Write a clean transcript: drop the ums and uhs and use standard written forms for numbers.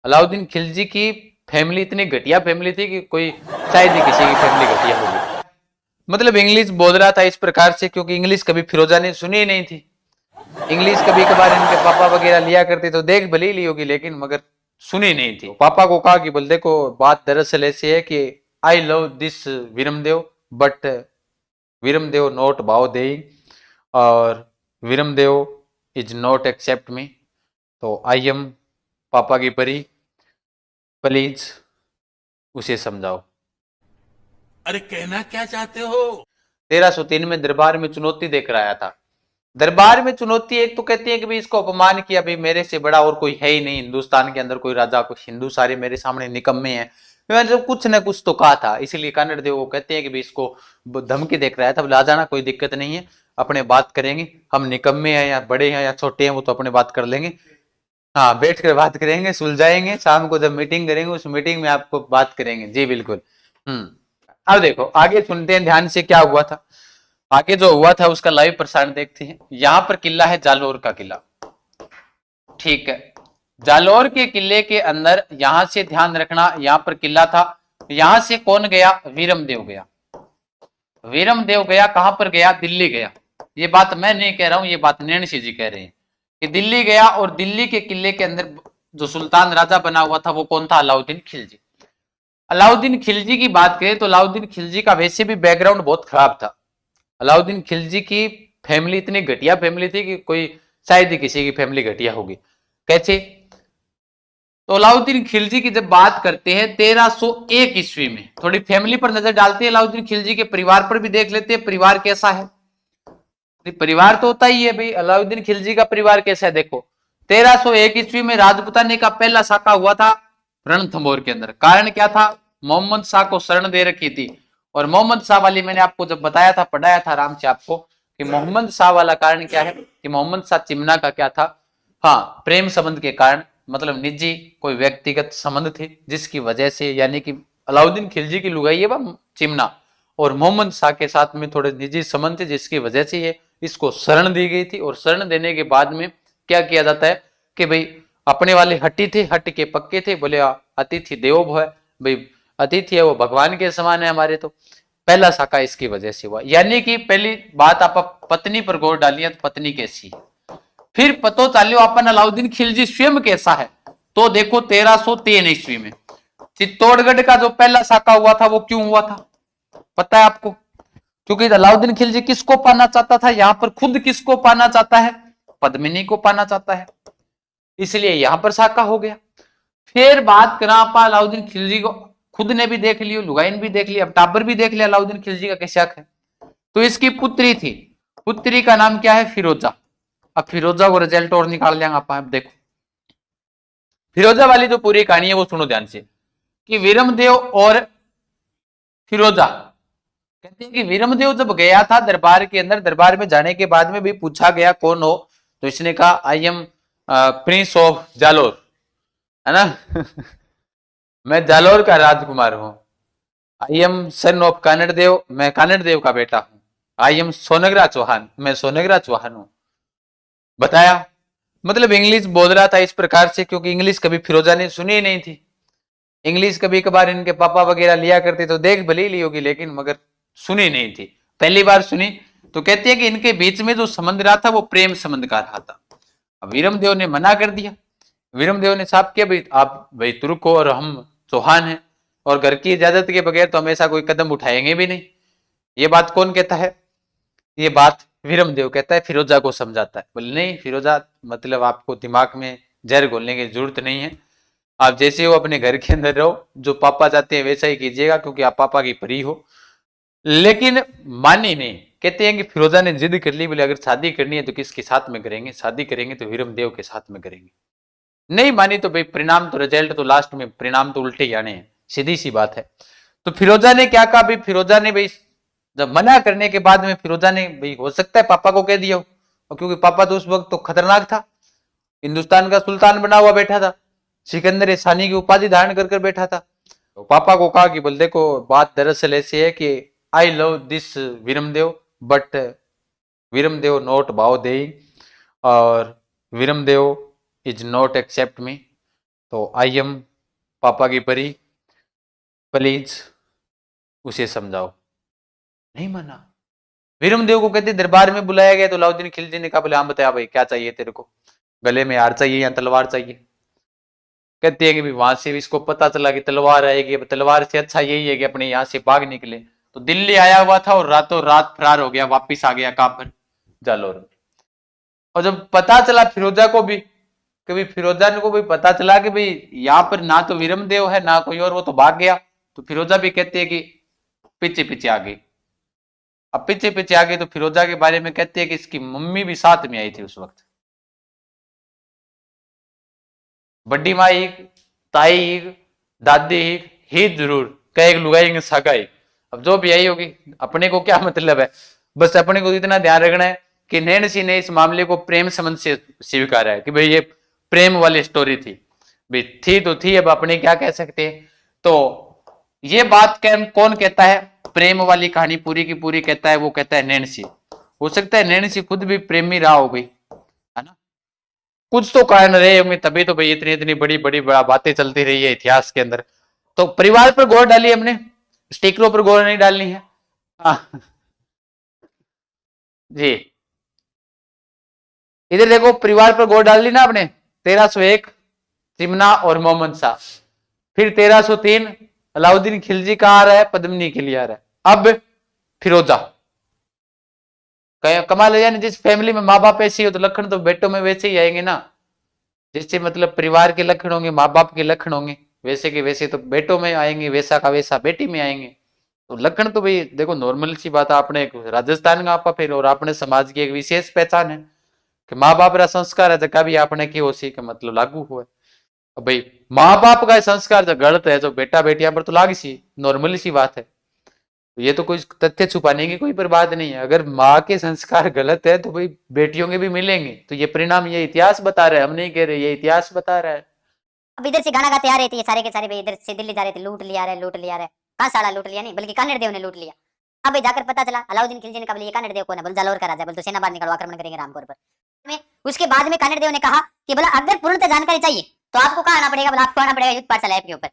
अलाउद्दीन खिलजी की फैमिली इतनी घटिया फैमिली थी कि कोई शायद ही किसी की फैमिली घटिया होगी। मतलब इंग्लिश बोल रहा था इस प्रकार से क्योंकि इंग्लिश कभी फिरोजा ने सुनी ही नहीं थी। इंग्लिश कभी कभार इनके पापा वगैरह लिया करते तो देख भली ली होगी, लेकिन मगर सुनी नहीं थी। पापा को कहा कि बोल देखो बात दरअसल ऐसी है कि I love this Viramdev but Viramdev not भाव दे, और वीरमदेव इज नॉट एक्सेप्ट मी, तो आई एम पापा की परी, प्लीज उसे समझाओ। अरे कहना क्या चाहते हो? 1303 में दरबार में चुनौती देकर आया था। दरबार में चुनौती एक तो कहती है कि भाई इसको अपमान किया, भाई मेरे से बड़ा और कोई है ही नहीं हिंदुस्तान के अंदर, कोई राजा कुछ हिंदू सारे मेरे सामने निकम्मे हैं। मैंने जब कुछ न कुछ तो कहा था, इसीलिए कानड़ देव वो कहते हैं कि भाई इसको धमकी देकर आया था, बोले आ जाना कोई दिक्कत नहीं है, अपने बात करेंगे, हम निकम्मे हैं या बड़े हैं या छोटे हैं वो तो अपने बात कर लेंगे। हाँ बैठ कर बात करेंगे, सुलझाएंगे, शाम को जब मीटिंग करेंगे उस मीटिंग में आपको बात करेंगे। जी बिल्कुल। अब देखो आगे सुनते हैं ध्यान से क्या हुआ था। आगे जो हुआ था उसका लाइव प्रसारण देखते हैं। यहां पर किला है जालोर का किला, ठीक है। जालोर के किले के अंदर यहां से ध्यान रखना, यहां पर किला था, यहां से कौन गया? वीरमदेव गया। वीरमदेव गया कहां पर गया? दिल्ली गया। ये बात मैं नहीं कह रहा हूं, ये बात नैणसी जी कह रहे हैं कि दिल्ली गया, और दिल्ली के किले के अंदर जो सुल्तान राजा बना हुआ था वो कौन था? अलाउद्दीन खिलजी। अलाउद्दीन खिलजी की बात करें तो अलाउद्दीन खिलजी का वैसे भी बैकग्राउंड बहुत खराब था। अलाउद्दीन खिलजी की फैमिली इतनी घटिया फैमिली थी कि कोई शायद ही किसी की फैमिली घटिया होगी। कैसे? तो अलाउद्दीन खिलजी की जब बात करते हैं 1301 ईस्वी में, थोड़ी फैमिली पर नजर डालते हैं, अलाउद्दीन खिलजी के परिवार पर भी देख लेते हैं परिवार कैसा है। परिवार तो होता ही है भाई, अलाउद्दीन खिलजी का परिवार कैसा है देखो। 1301 ईस्वी में राजपुताने का पहला साका हुआ था रणथंभौर के अंदर। कारण क्या था? मोहम्मद शाह को शरण दे रखी थी, और मोहम्मद शाह वाली मैंने आपको जब बताया था, पढ़ाया था आराम से आपको कि मोहम्मद शाह वाला कारण क्या है कि मोहम्मद शाह चिमना का क्या था? हाँ प्रेम संबंध के कारण, मतलब निजी कोई व्यक्तिगत संबंध थे जिसकी वजह से, यानी कि अलाउद्दीन खिलजी की लुगाई है वह चिमना, और मोहम्मद शाह के साथ में थोड़े निजी संबंध थे जिसकी वजह से ये इसको शरण दी गई थी। और शरण देने के बाद में क्या किया जाता है कि भाई अपने वाले हट्टी थे, हट के पक्के थे, बोले अतिथि देवो भव, भाई अतिथि है वो भगवान के समान है हमारे। तो पहला साका इसकी वजह से हुआ। यानी कि पहली बात आप पत्नी पर गौर डालिए तो पत्नी कैसी है, फिर पतो चालियो अपन अलाउद्दीन खिलजी स्वयं कैसा है। तो देखो 1303 ईस्वी में चित्तौड़गढ़ का जो पहला साका हुआ था वो क्यों हुआ था पता है आपको? क्योंकि अलाउद्दीन खिलजी किसको पाना चाहता था? यहां पर खुद किसको पाना चाहता है? पद्मिनी को पाना चाहता है, इसलिए यहां पर साका हो गया। फिर बात करा आप अलाउद्दीन खिलजी को, खुद ने भी देख लियो, लुगाइन भी देख लिया, अब टाबर भी देख लिया अलाउद्दीन खिलजी का कैसा है। तो इसकी पुत्री थी, पुत्री का नाम क्या है? फिरोजा। अब फिरोजा को रिजल्ट और निकाल लेंगे आप देखो। फिरोजा वाली जो पूरी कहानी है वो सुनो ध्यान से कि वीरमदेव और फिरोजा कहते हैं कि वीरमदेव जब गया था दरबार के अंदर, दरबार में जाने के बाद में भी पूछा गया कौन हो, तो इसने कहा I am prince of Jalore, है ना मैं जालोर का राजकुमार हूं। I am son of Kanad Dev, मैं कानड़ देव का बेटा हूं। आई एम सोनगरा चौहान, मैं सोनगरा चौहान हूं। बताया, मतलब इंग्लिश बोल रहा था इस प्रकार से क्योंकि इंग्लिश कभी फिरोजा ने सुनी ही नहीं थी। इंग्लिश कभी कभार इनके पापा वगैरह लिया करते तो देख भली ली होगी, लेकिन मगर सुनी नहीं थी, पहली बार सुनी। तो कहते हैं कि इनके बीच में जो संबंध रहा था वो प्रेम संबंध का रहा था। अब वीरमदेव ने मना कर दिया। वीरमदेव ने साफ किया भाई आप भाई तुर्क हो और हम चौहान हैं, और घर की इजाजत के बगैर तो हम ऐसा कोई कदम उठाएंगे भी नहीं। ये बात कौन कहता है? ये बात वीरमदेव कहता है, फिरोजा को समझाता है। बोले नहीं फिरोजा, मतलब आपको दिमाग में जहर घोलने की जरूरत नहीं है, आप जैसे हो अपने घर के अंदर रहो, जो पापा चाहते हैं वैसा ही कीजिएगा क्योंकि आप पापा की परी हो। लेकिन मानी नहीं। कहते हैं कि फिरोजा ने जिद कर ली, बोले अगर शादी करनी है तो किसके साथ में करेंगे? शादी करेंगे तो वीरमदेव के साथ में करेंगे। नहीं मानी तो भाई परिणाम तो रिजल्ट तो लास्ट में परिणाम तो उल्टे ही आने हैं, सीधी सी बात है। तो फिरोजा ने क्या कहा भाई? फिरोजा ने भाई जब मना करने के बाद में फिरोजा ने भाई हो सकता है पापा को कह दिया हो, और क्योंकि पापा तो उस वक्त तो खतरनाक था, हिंदुस्तान का सुल्तान बना हुआ बैठा था, सिकंदर सानी की उपाधि धारण कर कर बैठा था। तो पापा को कहा कि बोल देखो बात दरअसल ऐसी है कि I love this Viramdev but Viramdev not भाव दे, और वीरमदेव इज नॉट एक्सेप्ट मी, तो आई एम पापा की परी, प्लीज उसे समझाओ। नहीं माना। वीरमदेव को कहते दरबार में बुलाया गया तो अलाउद्दीन खिलजी ने कहा बोले हाँ बताया भाई क्या चाहिए तेरे को, गले में हार चाहिए या तलवार चाहिए। कहते हैं कि भी वहां से भी इसको पता चला कि तलवार आएगी, अब तलवार से अच्छा यही है कि अपने यहाँ से भाग निकले। तो दिल्ली आया हुआ था और रातों रात फरार हो गया, वापिस आ गया कहां पर, जालौर। और जब पता चला फिरोजा को भी, कभी फिरोजा को भी पता चला कि भाई यहाँ पर ना तो वीरमदेव है ना कोई और, वो तो भाग गया। तो फिरोजा भी कहते हैं कि पीछे पीछे आ गई। अब पीछे पीछे आ गई तो फिरोजा के बारे में कहते हैं कि इसकी मम्मी भी साथ में आई थी उस वक्त। बड्डी माँ एक, ताई एक, दादी एक, ही जरूर कई लुगाई सगाई। अब जो भी आई होगी, अपने को क्या मतलब है, बस अपने को इतना ध्यान रखना है कि नैणसी ने इस मामले को प्रेम संबंध से स्वीकारा है कि भाई ये प्रेम वाली स्टोरी थी। भाई थी तो थी, अब अपने क्या कह सकते हैं। तो ये बात कौन कहता है, प्रेम वाली कहानी पूरी की पूरी कहता है, वो कहता है नैणसी। हो सकता है नैणसी खुद भी प्रेमी रहा हो गई, है ना, कुछ तो कारण रहे होंगे, तभी तो भाई इतनी इतनी बड़ी बड़ी बड़ा बातें चलती रही है इतिहास के अंदर। तो परिवार पर गौर डाली हमने, स्टिकरों पर गौर नहीं डालनी है। जी इधर देखो, परिवार पर गौर डाल ली ना आपने। 1301 चिमना और मोहम्मद शाह, फिर 1303 अलाउद्दीन खिलजी का आ रहा है, पद्मिनी के लिए आ रहा है। अब फिरोजा कमाल है, यानी जिस फैमिली में माँ बाप ऐसे हो तो लक्षण तो बेटों में वैसे ही आएंगे ना। जैसे मतलब परिवार के लक्षण होंगे, माँ बाप के लक्षण होंगे, वैसे के वैसे तो बेटों में आएंगे, वैसा का वैसा बेटी में आएंगे। तो लक्षण तो भाई देखो नॉर्मल सी बात है, आपने राजस्थान का आपा फिर और अपने समाज की एक विशेष पहचान है कि माँ बाप का संस्कार है जगह भी आपने की उसी का मतलब लागू हुआ है। भाई माँ बाप का संस्कार जो गलत है, जो बेटा बेटिया पर तो लाग सी नॉर्मल सी बात है। तो ये तो कोई तथ्य छुपाने की कोई पर बात नहीं है। अगर माँ के संस्कार गलत है तो भाई बेटियों के भी मिलेंगे। तो ये परिणाम ये इतिहास बता रहा है, हम नहीं कह रहे, ये इतिहास बता रहा है। अब इधर से गाना गाते आ रहे थे ये सारे के सारे भाई, इधर से दिल्ली जा रहे थे, लूट लिया रहे, लूट लिया रहे। कहाँ साला लूट लिया नहीं, बल्कि कानड़ देव ने लूट लिया। अब भाई जाकर पता चला अलाउद्दीन खिलजी ने कहा ये कानड़ देव कौन है, बोल जालौर का राजा, बोल तो सेना बाहर निकालो, आक्रमण करेंगे रामपुर पर। में उसके बाद में कानड़ देव ने कहा कि बोला अगर पूर्णतः जानकारी चाहिए तो आपको कहाँ आना पड़ेगा, बोला आपको आना पड़ेगा युद्ध पाठशाला ऐप के ऊपर।